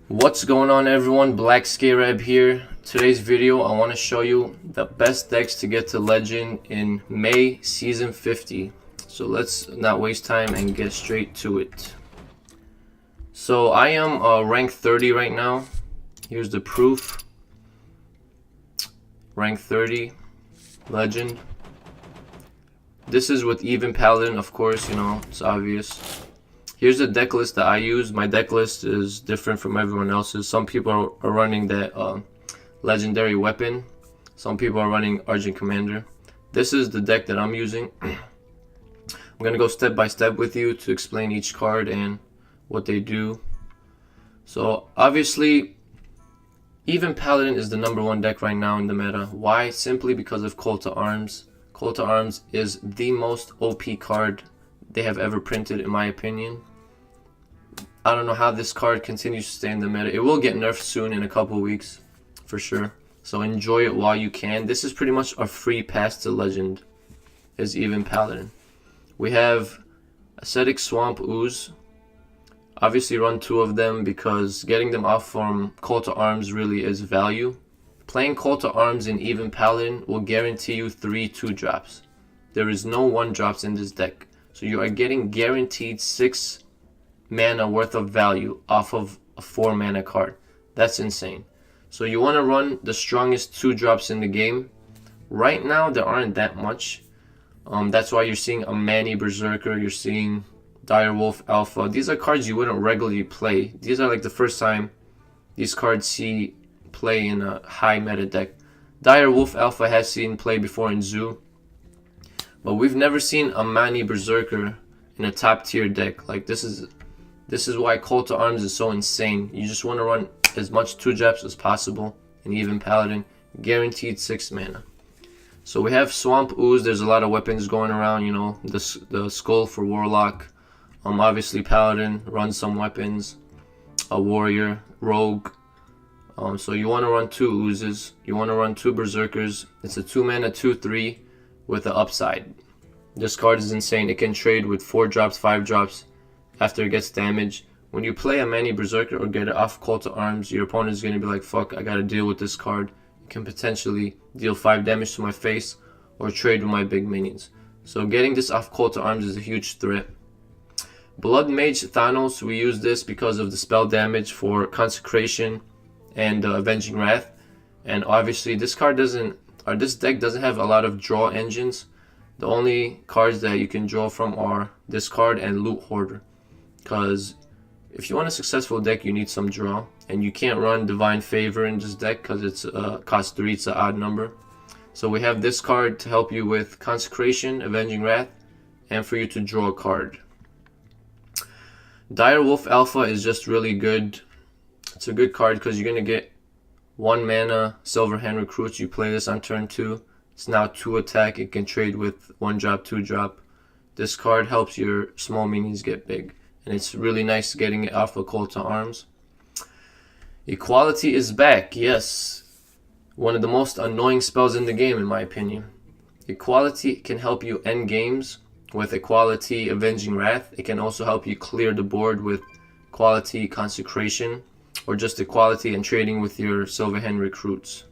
What's going on, everyone? Black Scarab here. Today's video I want to show you the best decks to get to legend in May season 50. So let's not waste time and get straight to it. So I am rank 30 right now. Here's the proof. Rank 30 legend. This is with even paladin, of course, you know, it's obvious. Here's the deck list that I use. My deck list is different from everyone else's. Some people are running that legendary weapon. Some people are running Argent Commander. This is the deck that I'm using. I'm going to go step by step with you to explain each card and what they do. So obviously, even Paladin is the #1 deck right now in the meta. Why? Simply because of Call to Arms. Call to Arms is the most OP card they have ever printed, in my opinion. I don't know how this card continues to stay in the meta. It will get nerfed soon in a couple weeks, for sure. So enjoy it while you can. This is pretty much a free pass to legend, is even Paladin. We have Ascetic Swamp Ooze. Obviously run 2 of them because getting them off from Call to Arms really is value. Playing Call to Arms in even Paladin will guarantee you 3 2-drops. There is no 1-drops in this deck. So you are getting guaranteed 6 mana worth of value off of a 4 mana card. That's insane. So you want to run the strongest 2-drops in the game. Right now there aren't that much. That's why you're seeing a Manny Berserker, you're seeing Direwolf Alpha. These are cards you wouldn't regularly play. These are like the first time these cards see play in a high meta deck. Direwolf Alpha has seen play before in Zoo. But we've never seen a Manny Berserker in a top tier deck. Like this is why Call to Arms is so insane. You just want to run as much 2-drops as possible in even Paladin. Guaranteed 6 mana. So we have Swamp Ooze. There's a lot of weapons going around, you know. The Skull for Warlock. Obviously Paladin runs some weapons. A Warrior, Rogue. So you want to run 2 Oozes. You want to run 2 Berserkers. It's a 2 mana 2/3. With the upside. This card is insane. It can trade with 4-drops, 5-drops after it gets damage. When you play a Manny Berserker or get it off Call to Arms, your opponent is going to be like, fuck, I gotta deal with this card. It can potentially deal 5 damage to my face or trade with my big minions. So getting this off Call to Arms is a huge threat. Blood Mage Thanos, we use this because of the spell damage for Consecration and Avenging Wrath. And obviously this card doesn't, or this deck doesn't have a lot of draw engines. The only cards that you can draw from are this card and Loot Hoarder. Because if you want a successful deck, you need some draw. And you can't run Divine Favor in this deck because it's cost 3, it's an odd number. So we have this card to help you with Consecration, Avenging Wrath, and for you to draw a card. Direwolf Alpha is just really good. It's a good card because you're going to get 1 mana Silver Hand Recruits. You play this on turn 2. It's now 2 attack. It can trade with 1-drop, 2-drop. This card helps your small minions get big. And it's really nice getting it off of Call to Arms. Equality is back. Yes. One of the most annoying spells in the game, in my opinion. Equality can help you end games with Equality Avenging Wrath. It can also help you clear the board with Equality Consecration. Or just Equality and trading with your Silver Hand Recruits.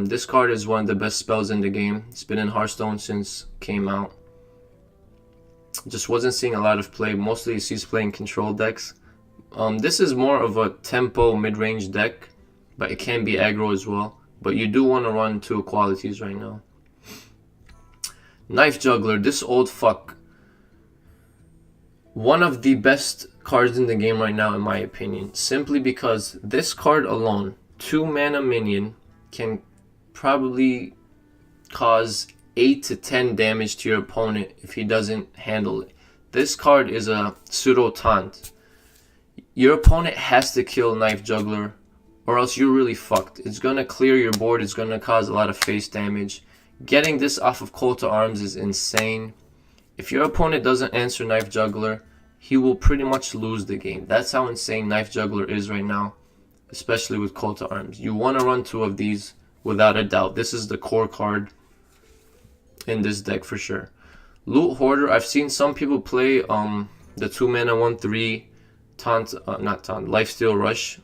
This card is one of the best spells in the game. It's been in Hearthstone since it came out. Just wasn't seeing a lot of play. Mostly it sees playing control decks. This is more of a tempo mid-range deck, but it can be aggro as well. But you do want to run 2 Equalities right now. Knife Juggler, this old fuck. One of the best cards in the game right now, in my opinion, simply because this card alone, 2 mana minion, can probably cause 8 to 10 damage to your opponent if he doesn't handle it. This card is a pseudo taunt. Your opponent has to kill Knife Juggler or else you're really fucked. It's gonna clear your board. It's gonna cause a lot of face damage. Getting this off of Call to Arms is insane. If your opponent doesn't answer Knife Juggler, he will pretty much lose the game. That's how insane Knife Juggler is right now, especially with Call to Arms. You want to run 2 of these without a doubt. This is the core card in this deck for sure. Loot Hoarder, I've seen some people play the 2 mana 1/3 Lifesteal Rush,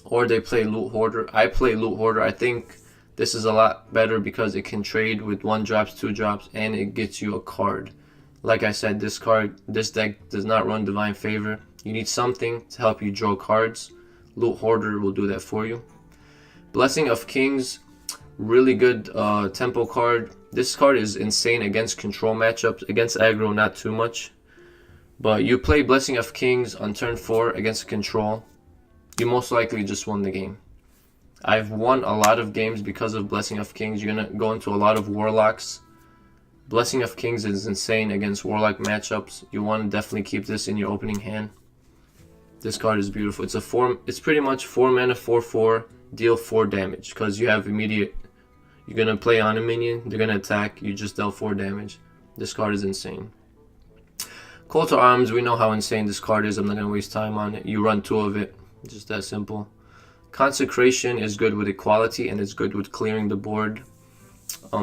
or they play Loot Hoarder. I play Loot Hoarder. I think this is a lot better because it can trade with 1 drops, 2 drops, and it gets you a card. Like I said, this deck does not run Divine Favor. You need something to help you draw cards. Loot Hoarder will do that for you. Blessing of Kings, really good tempo card. This card is insane against control matchups. Against aggro, not too much. But you play Blessing of Kings on turn 4 against control, you most likely just won the game. I've won a lot of games because of Blessing of Kings. You're going to go into a lot of Warlocks. Blessing of Kings is insane against Warlock matchups. You want to definitely keep this in your opening hand. This card is beautiful. It's pretty much 4 mana, 4/4, deal 4 damage. Because you have immediate... You're going to play on a minion, they're going to attack, you just dealt 4 damage. This card is insane. Call to Arms, we know how insane this card is. I'm not going to waste time on it. You run 2 of it. Just that simple. Consecration is good with equality and it's good with clearing the board.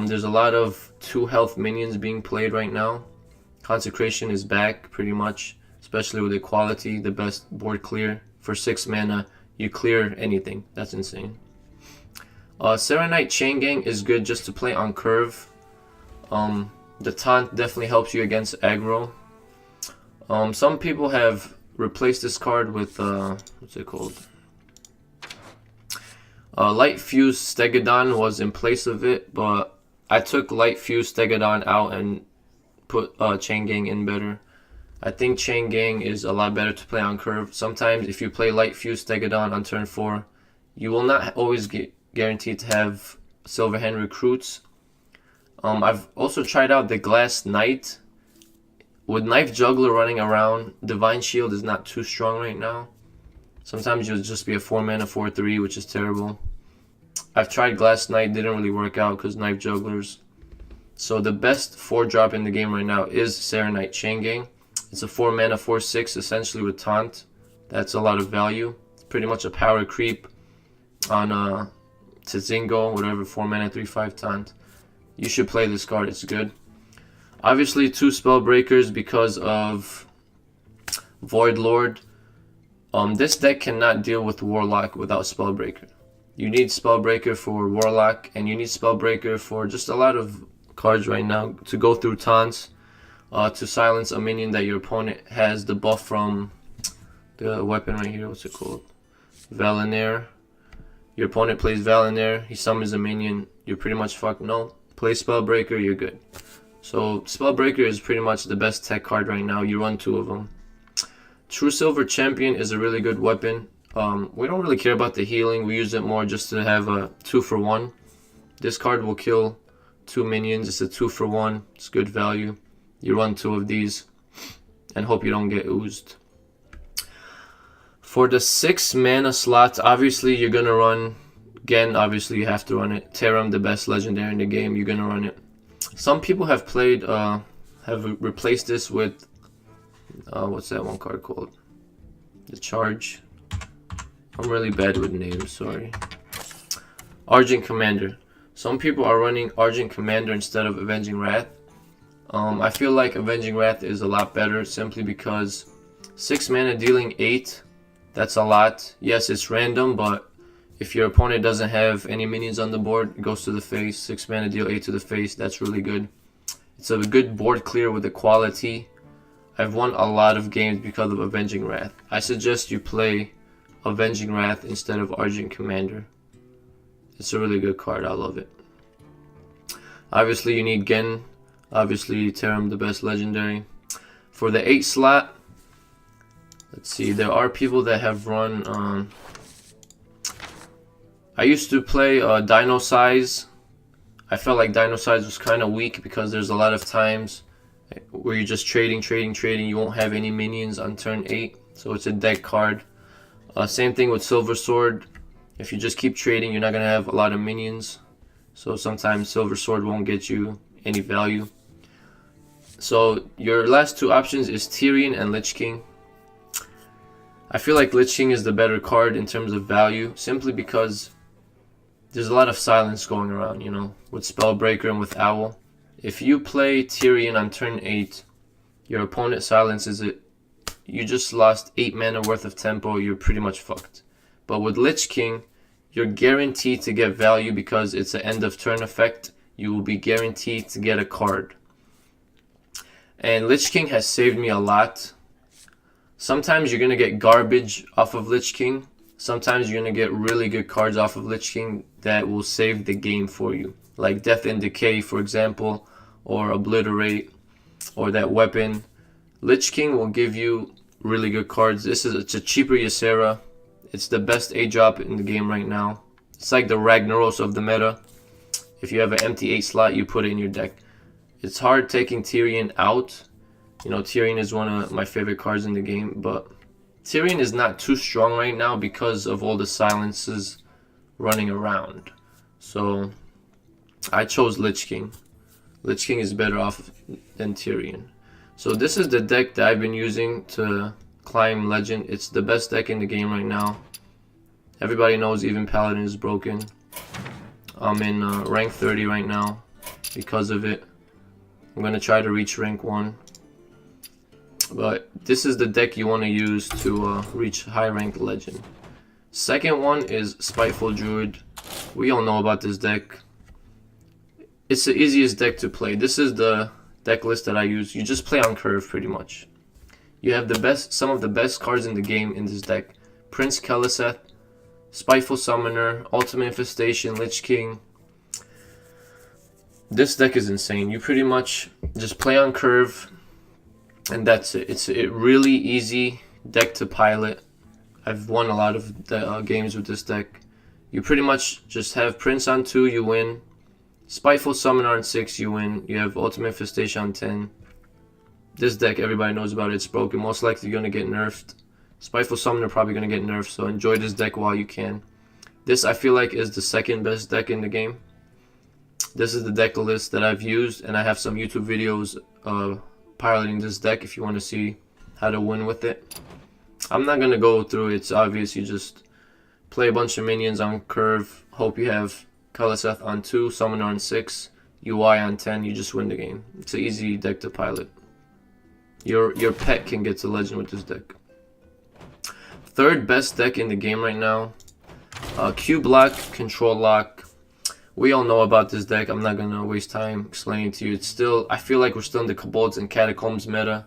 There's a lot of 2 health minions being played right now. Consecration is back pretty much, especially with equality, the best board clear. For 6 mana, you clear anything. That's insane. Serenite Chain Gang is good just to play on curve. The taunt definitely helps you against aggro. Some people have replaced this card with, what's it called? Light Fuse Stegodon was in place of it, but I took Light Fuse Stegodon out and put Chain Gang in better. I think Chain Gang is a lot better to play on curve. Sometimes if you play Light Fuse Stegodon on turn 4, you will not always get guaranteed to have Silverhand recruits. I've also tried out the Glass Knight. With Knife Juggler running around, Divine Shield is not too strong right now. Sometimes you'll just be a 4 mana 4/3, which is terrible. I've tried Glass Knight, didn't really work out because Knife Jugglers. So the best 4-drop in the game right now is Serenite Chain Gang. It's a 4 mana 4/6 essentially with taunt. That's a lot of value. It's pretty much a power creep on Tzingo, whatever, 4 mana 3/5 taunt. You should play this card, it's good. Obviously 2 Spellbreakers because of Void Lord. This deck cannot deal with Warlock without Spellbreaker. You need Spellbreaker for Warlock, and you need Spellbreaker for just a lot of cards right now to go through taunts, to silence a minion that your opponent has the buff from the weapon right here. What's it called? Valinair. Your opponent plays Valinair, he summons a minion, you're pretty much fucked. No, play Spellbreaker, you're good. So Spellbreaker is pretty much the best tech card right now. You run 2 of them. True Silver Champion is a really good weapon. We don't really care about the healing. We use it more just to have a 2-for-1. This card will kill 2 minions. It's a 2-for-1. It's good value. You run 2 of these and hope you don't get oozed. For the 6 mana slot, obviously you're going to run Gen. Obviously you have to run it. Terum, the best legendary in the game, you're going to run it. Some people have played, have replaced this with, what's that one card called? The Charge. I'm really bad with names, sorry. Argent Commander. Some people are running Argent Commander instead of Avenging Wrath. I feel like Avenging Wrath is a lot better simply because 6 mana dealing 8, that's a lot. Yes, it's random, but if your opponent doesn't have any minions on the board, it goes to the face. 6 mana deal 8 to the face, that's really good. It's a good board clear with equality. I've won a lot of games because of Avenging Wrath. I suggest you play Avenging Wrath instead of Argent Commander. It's a really good card, I love it. Obviously you need Gen. Obviously Terum, the best legendary. For the 8 slot, let's see, there are people that have run, I used to play Dino Size. I felt like Dino Size was kind of weak because there's a lot of times where you're just trading, you won't have any minions on turn 8, so it's a deck card. Same thing with Silver Sword. If you just keep trading, you're not going to have a lot of minions, so sometimes Silver Sword won't get you any value. So your last 2 options is Tyrion and Lich King. I feel like Lich King is the better card in terms of value, simply because there's a lot of silence going around, you know, with Spellbreaker and with Owl. If you play Tyrion on turn 8, your opponent silences it, you just lost 8 mana worth of tempo, you're pretty much fucked. But with Lich King, you're guaranteed to get value because it's an end of turn effect. You will be guaranteed to get a card. And Lich King has saved me a lot. Sometimes you're going to get garbage off of Lich King. Sometimes you're going to get really good cards off of Lich King that will save the game for you. Like Death and Decay, for example, or Obliterate, or that weapon. Lich King will give you really good cards. It's a cheaper Ysera. It's the best 8-drop in the game right now. It's like the Ragnaros of the meta. If you have an empty 8 slot, you put it in your deck. It's hard taking Tyrion out. You know, Tyrion is one of my favorite cards in the game, but Tyrion is not too strong right now because of all the silences running around. So I chose Lich King. Lich King is better off than Tyrion. So this is the deck that I've been using to climb Legend. It's the best deck in the game right now. Everybody knows even Paladin is broken. I'm in rank 30 right now because of it. I'm going to try to reach rank 1. But this is the deck you want to use to reach high rank Legend. Second one is Spiteful Druid. We all know about this deck. It's the easiest deck to play. This is the deck list that I use. You just play on curve pretty much. You have some of the best cards in the game in this deck. Prince Keleseth, Spiteful Summoner, Ultimate Infestation, Lich King. This deck is insane. You pretty much just play on curve, and that's it. It's a really easy deck to pilot. I've won a lot of games with this deck. You pretty much just have Prince on 2, you win. Spiteful Summoner on 6, you win. You have Ultimate Infestation on 10. This deck, everybody knows about it. It's broken. Most likely going to get nerfed. Spiteful Summoner probably going to get nerfed, so enjoy this deck while you can. This, I feel like, is the second best deck in the game. This is the deck list that I've used, and I have some YouTube videos piloting this deck if you want to see how to win with it. I'm not going to go through it. It's obvious. You just play a bunch of minions on curve. Hope you have Keleseth on 2, Summoner on 6, UI on 10. You just win the game. It's an easy deck to pilot. Your pet can get to Legend with this deck. Third best deck in the game right now. Q Block, Control Lock. We all know about this deck. I'm not going to waste time explaining to you. It's still, I feel like we're still in the Kobolds and Catacombs meta.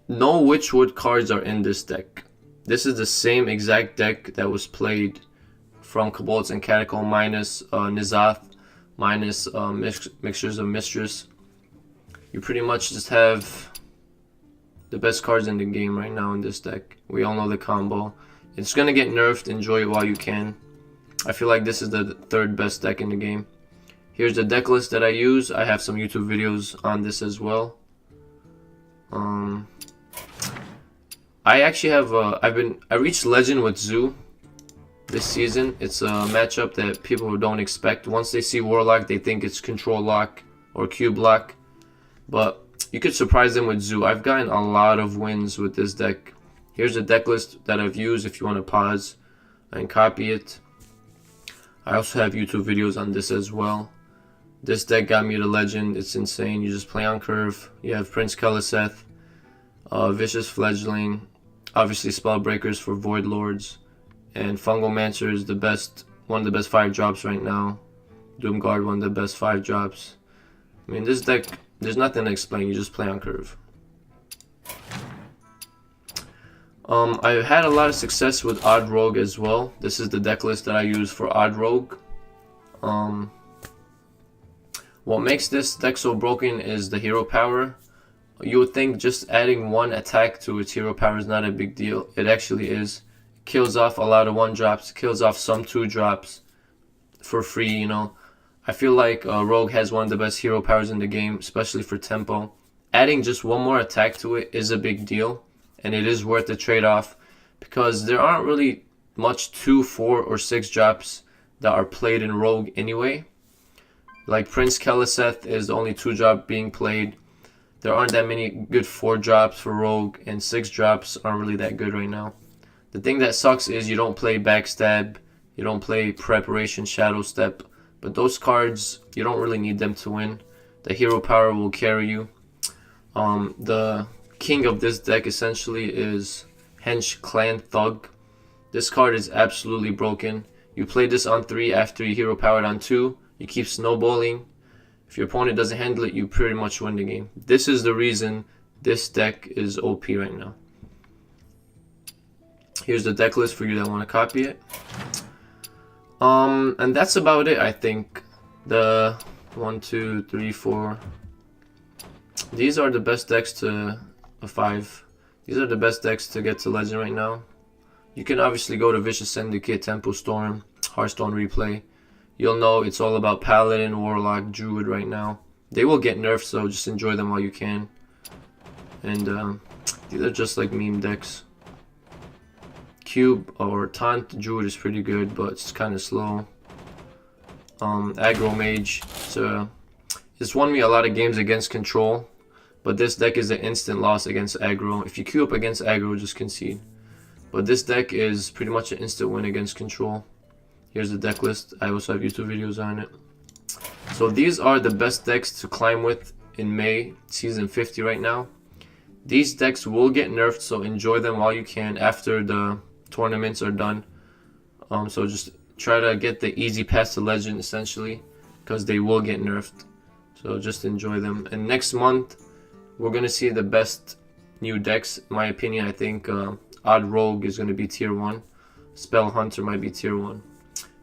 No Witchwood cards are in this deck. This is the same exact deck that was played from Kobolds and Catacomb minus Nizath, minus Mixtures of Mistress. You pretty much just have the best cards in the game right now in this deck. We all know the combo. It's going to get nerfed. Enjoy it while you can. I feel like this is the third best deck in the game. Here's the deck list that I use. I have some YouTube videos on this as well. I actually have I reached Legend with Zoo this season. It's a matchup that people don't expect. Once they see Warlock, they think it's Control Lock or Cube Lock, but you could surprise them with Zoo. I've gotten a lot of wins with this deck. Here's the deck list that I've used if you want to pause and copy it. I also have YouTube videos on this as well. This deck got me to Legend. It's insane. You just play on curve. You have Prince Keleseth, Vicious Fledgling, obviously Spellbreakers for Void Lords, and Fungalmancer is one of the best 5-drops right now. Doomguard, one of the best 5-drops. I mean, this deck, there's nothing to explain. You just play on curve. I've had a lot of success with Odd Rogue as well. This is the deck list that I use for Odd Rogue. What makes this deck so broken is the hero power. You would think just adding 1 attack to its hero power is not a big deal. It actually is. It kills off a lot of 1-drops, kills off some 2-drops for free, you know. I feel like Rogue has one of the best hero powers in the game, especially for tempo. Adding just 1 more attack to it is a big deal, and it is worth the trade-off because there aren't really much 2, 4, or 6-drops that are played in Rogue anyway. Like Prince Keleseth is the only 2-drop being played. There aren't that many good 4-drops for Rogue, and 6-drops aren't really that good right now. The thing that sucks is you don't play Backstab, you don't play Preparation, Shadow Step, but those cards, you don't really need them to win. The hero power will carry you. The king of this deck essentially is Hench Clan Thug. This card is absolutely broken. You play this on 3 after you hero powered on 2. You keep snowballing. If your opponent doesn't handle it, you pretty much win the game. This is the reason this deck is OP right now. Here's the deck list for you that want to copy it. And that's about it, I think. The 1, 2, 3, 4. These are the best decks to a 5. These are the best decks to get to Legend right now. You can obviously go to Vicious Syndicate, Tempo Storm, Hearthstone Replay. You'll know it's all about Paladin, Warlock, Druid right now. They will get nerfed, so just enjoy them while you can. And these are just like meme decks. Cube or Taunt Druid is pretty good, but it's kind of slow. Aggro Mage. It's won me a lot of games against control, but this deck is an instant loss against aggro. If you queue up against aggro, just concede. But this deck is pretty much an instant win against control. Here's the deck list. I also have YouTube videos on it. So these are the best decks to climb with in May, season 50 right now. These decks will get nerfed, so enjoy them while you can after the tournaments are done. So just try to get the easy pass to Legend essentially, because they will get nerfed. So just enjoy them. And next month, we're going to see the best new decks. In my opinion, I think Odd Rogue is going to be tier 1. Spell Hunter might be tier 1.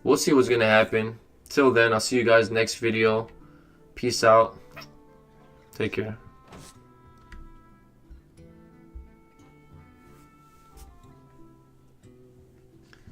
We'll see what's going to happen. Till then, I'll see you guys next video. Peace out. Take care.